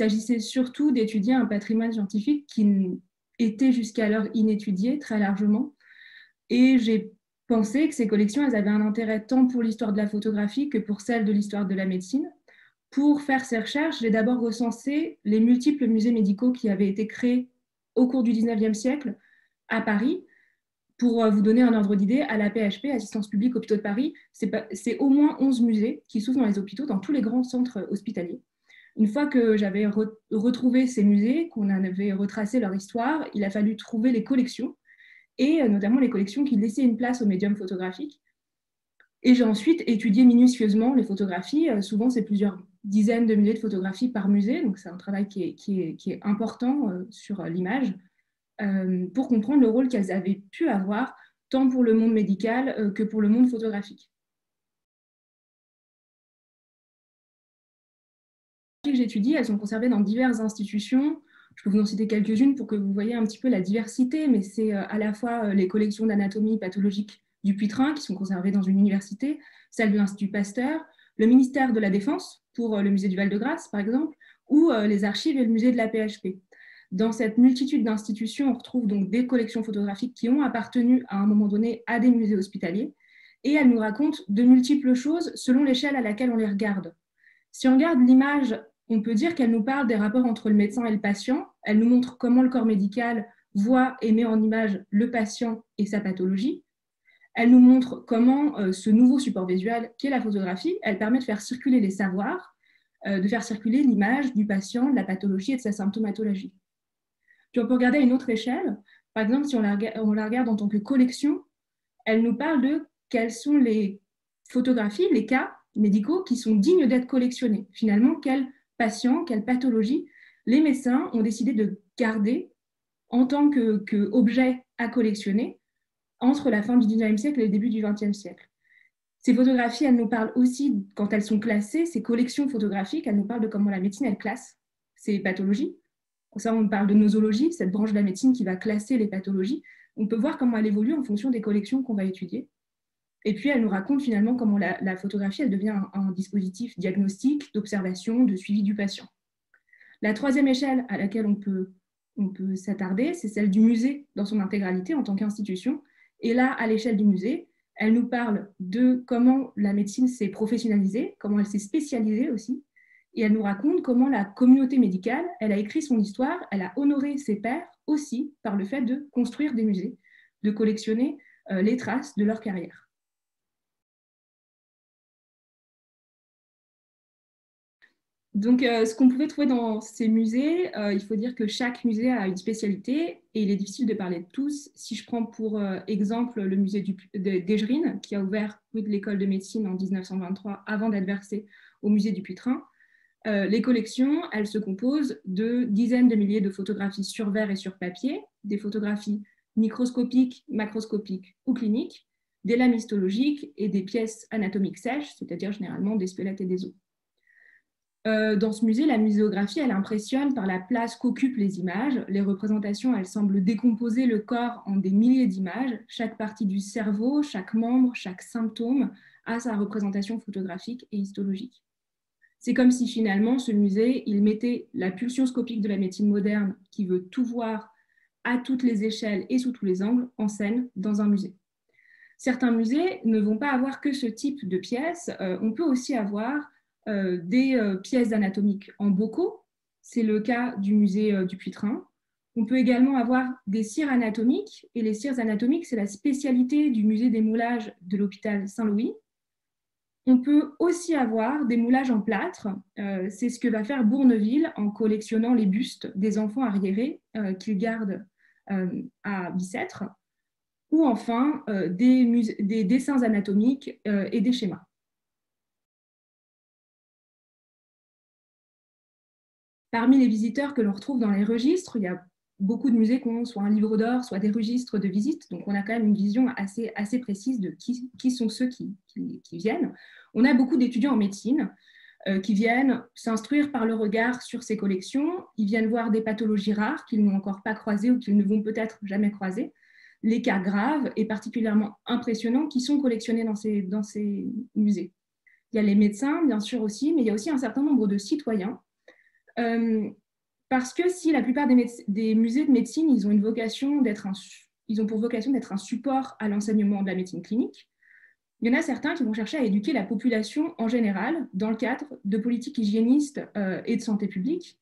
s'agissait surtout d'étudier un patrimoine scientifique qui était jusqu'alors inétudié très largement. Et j'ai pensé que ces collections, elles avaient un intérêt tant pour l'histoire de la photographie que pour celle de l'histoire de la médecine. Pour faire ces recherches, j'ai d'abord recensé les multiples musées médicaux qui avaient été créés au cours du 19e siècle à Paris. Pour vous donner un ordre d'idée, à la PHP, Assistance publique Hôpitaux de Paris, c'est au moins 11 musées qui s'ouvrent dans les hôpitaux, dans tous les grands centres hospitaliers. Une fois que j'avais retrouvé ces musées, qu'on avait retracé leur histoire, il a fallu trouver les collections, et notamment les collections qui laissaient une place au médium photographique. Et j'ai ensuite étudié minutieusement les photographies. Souvent, c'est plusieurs dizaines de milliers de photographies par musée, donc c'est un travail qui est important sur l'image, pour comprendre le rôle qu'elles avaient pu avoir, tant pour le monde médical que pour le monde photographique. Les que j'étudie, elles sont conservées dans diverses institutions. Je peux vous en citer quelques-unes pour que vous voyez un petit peu la diversité, mais c'est à la fois les collections d'anatomie pathologique du Dupuytren qui sont conservées dans une université, celle de l'Institut Pasteur, le ministère de la Défense pour le musée du Val-de-Grâce, par exemple, ou les archives et le musée de la PHP. Dans cette multitude d'institutions, on retrouve donc des collections photographiques qui ont appartenu à un moment donné à des musées hospitaliers, et elles nous racontent de multiples choses selon l'échelle à laquelle on les regarde. Si on regarde l'image, on peut dire qu'elle nous parle des rapports entre le médecin et le patient. Elle nous montre comment le corps médical voit et met en image le patient et sa pathologie. Elle nous montre comment ce nouveau support visuel, qui est la photographie, elle permet de faire circuler les savoirs, de faire circuler l'image du patient, de la pathologie et de sa symptomatologie. Puis on peut regarder à une autre échelle. Par exemple, si on la regarde en tant que collection, elle nous parle de quelles sont les photographies, les cas médicaux qui sont dignes d'être collectionnés. Finalement, quels patients, quelles pathologies les médecins ont décidé de garder en tant qu'objet à collectionner entre la fin du 19e siècle et le début du 20e siècle. Ces photographies, elles nous parlent aussi, quand elles sont classées, ces collections photographiques, elles nous parlent de comment la médecine, elle classe ces pathologies. Pour ça, on parle de nosologie, cette branche de la médecine qui va classer les pathologies. On peut voir comment elle évolue en fonction des collections qu'on va étudier. Et puis, elle nous raconte finalement comment la photographie, elle devient un dispositif diagnostique, d'observation, de suivi du patient. La troisième échelle à laquelle on peut s'attarder, c'est celle du musée dans son intégralité en tant qu'institution. Et là, à l'échelle du musée, elle nous parle de comment la médecine s'est professionnalisée, comment elle s'est spécialisée aussi, et elle nous raconte comment la communauté médicale, elle a écrit son histoire, elle a honoré ses pairs aussi par le fait de construire des musées, de collectionner les traces de leur carrière. Donc, ce qu'on pouvait trouver dans ces musées, il faut dire que chaque musée a une spécialité et il est difficile de parler de tous. Si je prends pour exemple le musée d'Egerine, qui a ouvert rue de l'École de médecine en 1923 avant d'être versé au musée du Dupuytren, les collections, elles se composent de dizaines de milliers de photographies sur verre et sur papier, des photographies microscopiques, macroscopiques ou cliniques, des lames histologiques et des pièces anatomiques sèches, c'est-à-dire généralement des squelettes et des os. Dans ce musée, la muséographie, elle impressionne par la place qu'occupent les images. Les représentations, elles semblent décomposer le corps en des milliers d'images. Chaque partie du cerveau, chaque membre, chaque symptôme a sa représentation photographique et histologique. C'est comme si finalement, ce musée, il mettait la pulsion scopique de la médecine moderne qui veut tout voir à toutes les échelles et sous tous les angles en scène dans un musée. Certains musées ne vont pas avoir que ce type de pièces. On peut aussi avoir des pièces anatomiques en bocaux. C'est le cas du musée du Dupuytren. On peut également avoir des cires anatomiques. Et les cires anatomiques, c'est la spécialité du musée des moulages de l'hôpital Saint-Louis. On peut aussi avoir des moulages en plâtre. C'est ce que va faire Bourneville en collectionnant les bustes des enfants arriérés qu'il garde à Bicêtre. Ou enfin des dessins anatomiques et des schémas. Parmi les visiteurs que l'on retrouve dans les registres, il y a beaucoup de musées qui ont soit un livre d'or, soit des registres de visite. Donc, on a quand même une vision assez précise de qui sont ceux qui viennent. On a beaucoup d'étudiants en médecine qui viennent s'instruire par le regard sur ces collections. Ils viennent voir des pathologies rares qu'ils n'ont encore pas croisées ou qu'ils ne vont peut-être jamais croiser. Les cas graves et particulièrement impressionnants qui sont collectionnés dans ces musées. Il y a les médecins, bien sûr aussi, mais il y a aussi un certain nombre de citoyens Parce que si la plupart des musées de médecine, ils ont une vocation ils ont pour vocation d'être un support à l'enseignement de la médecine clinique, il y en a certains qui vont chercher à éduquer la population en général dans le cadre de politiques hygiénistes et de santé publique.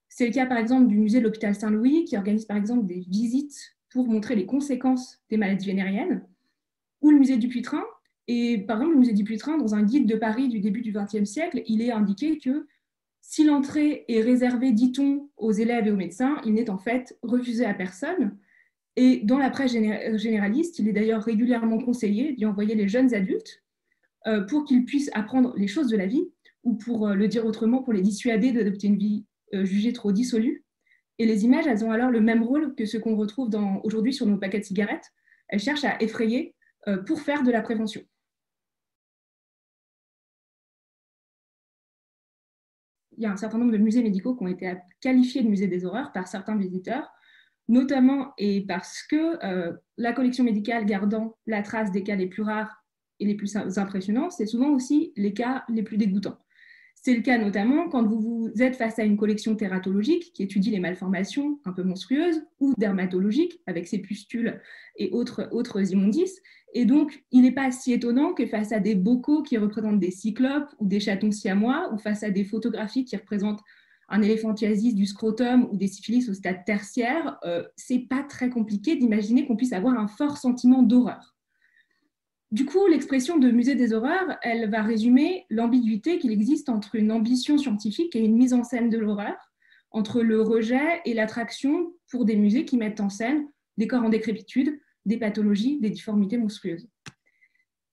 C'est le cas par exemple du musée de l'hôpital Saint-Louis qui organise par exemple des visites pour montrer les conséquences des maladies vénériennes, ou le musée du Puy-Train. Et par exemple, le musée du Puy-Train, dans un guide de Paris du début du XXe siècle, il est indiqué que si l'entrée est réservée, dit-on, aux élèves et aux médecins, il n'est en fait refusé à personne. Et dans la presse généraliste, il est d'ailleurs régulièrement conseillé d'y envoyer les jeunes adultes pour qu'ils puissent apprendre les choses de la vie, ou pour le dire autrement, pour les dissuader d'adopter une vie jugée trop dissolue. Et les images, elles ont alors le même rôle que ce qu'on retrouve aujourd'hui sur nos paquets de cigarettes. Elles cherchent à effrayer pour faire de la prévention. Il y a un certain nombre de musées médicaux qui ont été qualifiés de musées des horreurs par certains visiteurs, notamment et parce que la collection médicale gardant la trace des cas les plus rares et les plus impressionnants, c'est souvent aussi les cas les plus dégoûtants. C'est le cas notamment quand vous êtes face à une collection tératologique qui étudie les malformations un peu monstrueuses ou dermatologiques avec ses pustules et autres immondices. Et donc, il n'est pas si étonnant que face à des bocaux qui représentent des cyclopes ou des chatons siamois ou face à des photographies qui représentent un éléphantiasis du scrotum ou des syphilis au stade tertiaire, c'est pas très compliqué d'imaginer qu'on puisse avoir un fort sentiment d'horreur. Du coup, l'expression de musée des horreurs, elle va résumer l'ambiguïté qu'il existe entre une ambition scientifique et une mise en scène de l'horreur, entre le rejet et l'attraction pour des musées qui mettent en scène des corps en décrépitude, des pathologies, des difformités monstrueuses.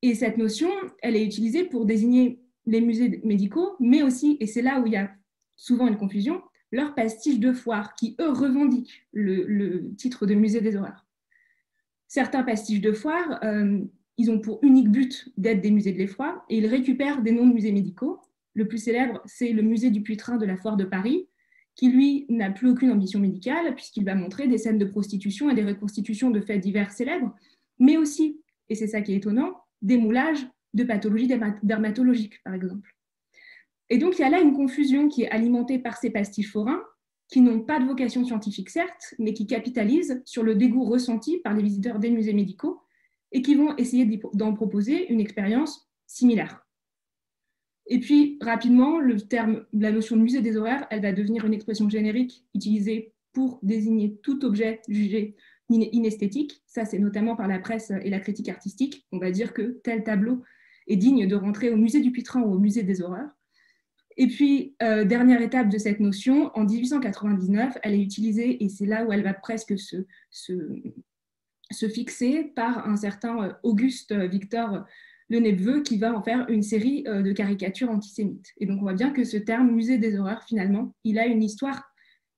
Et cette notion, elle est utilisée pour désigner les musées médicaux, mais aussi, et c'est là où il y a souvent une confusion, leurs pastiches de foire, qui, eux, revendiquent le titre de musée des horreurs. Certains pastiches de foire, ils ont pour unique but d'être des musées de l'effroi et ils récupèrent des noms de musées médicaux. Le plus célèbre, c'est le musée du Puy-Train de la Foire de Paris, qui, lui, n'a plus aucune ambition médicale, puisqu'il va montrer des scènes de prostitution et des reconstitutions de faits divers célèbres, mais aussi, et c'est ça qui est étonnant, des moulages de pathologies dermatologiques, par exemple. Et donc, il y a là une confusion qui est alimentée par ces pastiches forains, qui n'ont pas de vocation scientifique, certes, mais qui capitalisent sur le dégoût ressenti par les visiteurs des musées médicaux et qui vont essayer d'en proposer une expérience similaire. Et puis, rapidement, la notion de musée des horreurs, elle va devenir une expression générique utilisée pour désigner tout objet jugé inesthétique. Ça, c'est notamment par la presse et la critique artistique. On va dire que tel tableau est digne de rentrer au musée du Puy-Train ou au musée des horreurs. Et puis, dernière étape de cette notion, en 1899, elle est utilisée, et c'est là où elle va presque se fixer par un certain Auguste Victor Lenepveu qui va en faire une série de caricatures antisémites. Et donc, on voit bien que ce terme musée des horreurs, finalement, il a une histoire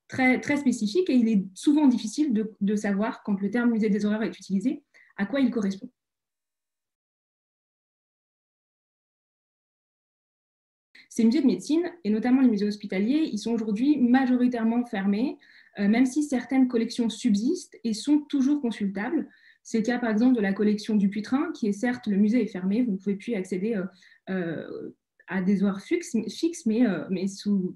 très, très spécifique et il est souvent difficile de savoir, quand le terme musée des horreurs est utilisé, à quoi il correspond. Ces musées de médecine, et notamment les musées hospitaliers, ils sont aujourd'hui majoritairement fermés, même si certaines collections subsistent et sont toujours consultables. C'est le cas, par exemple, de la collection du Puy-Train, qui est certes, le musée est fermé, vous ne pouvez plus accéder à des horaires fixes, mais sous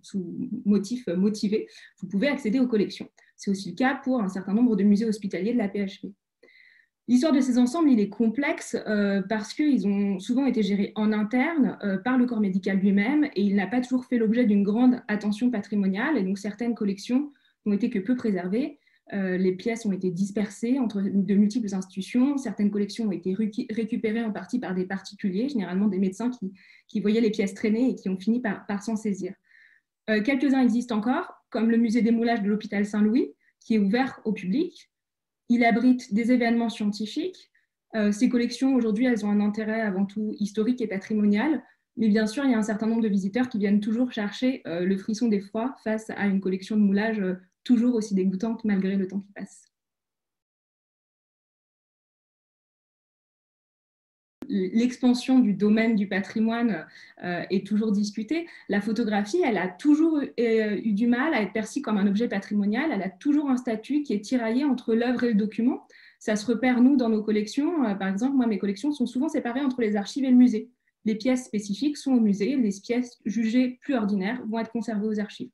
motif motivé, vous pouvez accéder aux collections. C'est aussi le cas pour un certain nombre de musées hospitaliers de la PHP. L'histoire de ces ensembles, il est complexe parce qu'ils ont souvent été gérés en interne par le corps médical lui-même et il n'a pas toujours fait l'objet d'une grande attention patrimoniale et donc certaines collections n'ont été que peu préservées. Les pièces ont été dispersées entre de multiples institutions. Certaines collections ont été récupérées en partie par des particuliers, généralement des médecins qui voyaient les pièces traîner et qui ont fini par s'en saisir. Quelques-uns existent encore, comme le musée des moulages de l'hôpital Saint-Louis, qui est ouvert au public. Il abrite des événements scientifiques. Ces collections, aujourd'hui, elles ont un intérêt avant tout historique et patrimonial. Mais bien sûr, il y a un certain nombre de visiteurs qui viennent toujours chercher le frisson d'effroi face à une collection de moulages toujours aussi dégoûtante malgré le temps qui passe. L'expansion du domaine du patrimoine est toujours discutée. La photographie, elle a toujours eu du mal à être perçue comme un objet patrimonial. Elle a toujours un statut qui est tiraillé entre l'œuvre et le document. Ça se repère, nous, dans nos collections. Par exemple, moi, mes collections sont souvent séparées entre les archives et le musée. Les pièces spécifiques sont au musée, les pièces jugées plus ordinaires vont être conservées aux archives.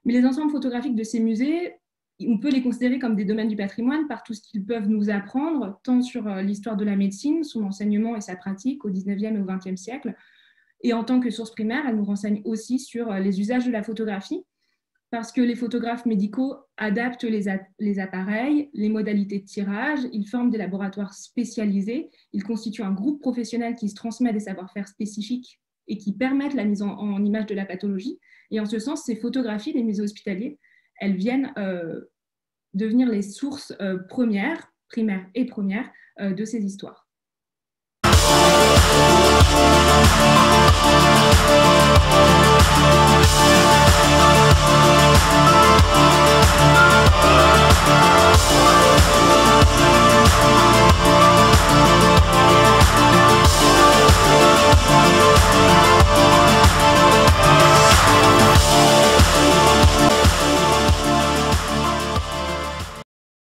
Mais les ensembles photographiques de ces musées, on peut les considérer comme des domaines du patrimoine par tout ce qu'ils peuvent nous apprendre, tant sur l'histoire de la médecine, son enseignement et sa pratique au 19e et au 20e siècle. Et en tant que source primaire, elles nous renseignent aussi sur les usages de la photographie, parce que les photographes médicaux adaptent les appareils, les modalités de tirage, ils forment des laboratoires spécialisés, ils constituent un groupe professionnel qui se transmet des savoir-faire spécifiques et qui permettent la mise en image de la pathologie. Et en ce sens, ces photographies des musées hospitaliers, elles viennent devenir les sources primaires et premières de ces histoires.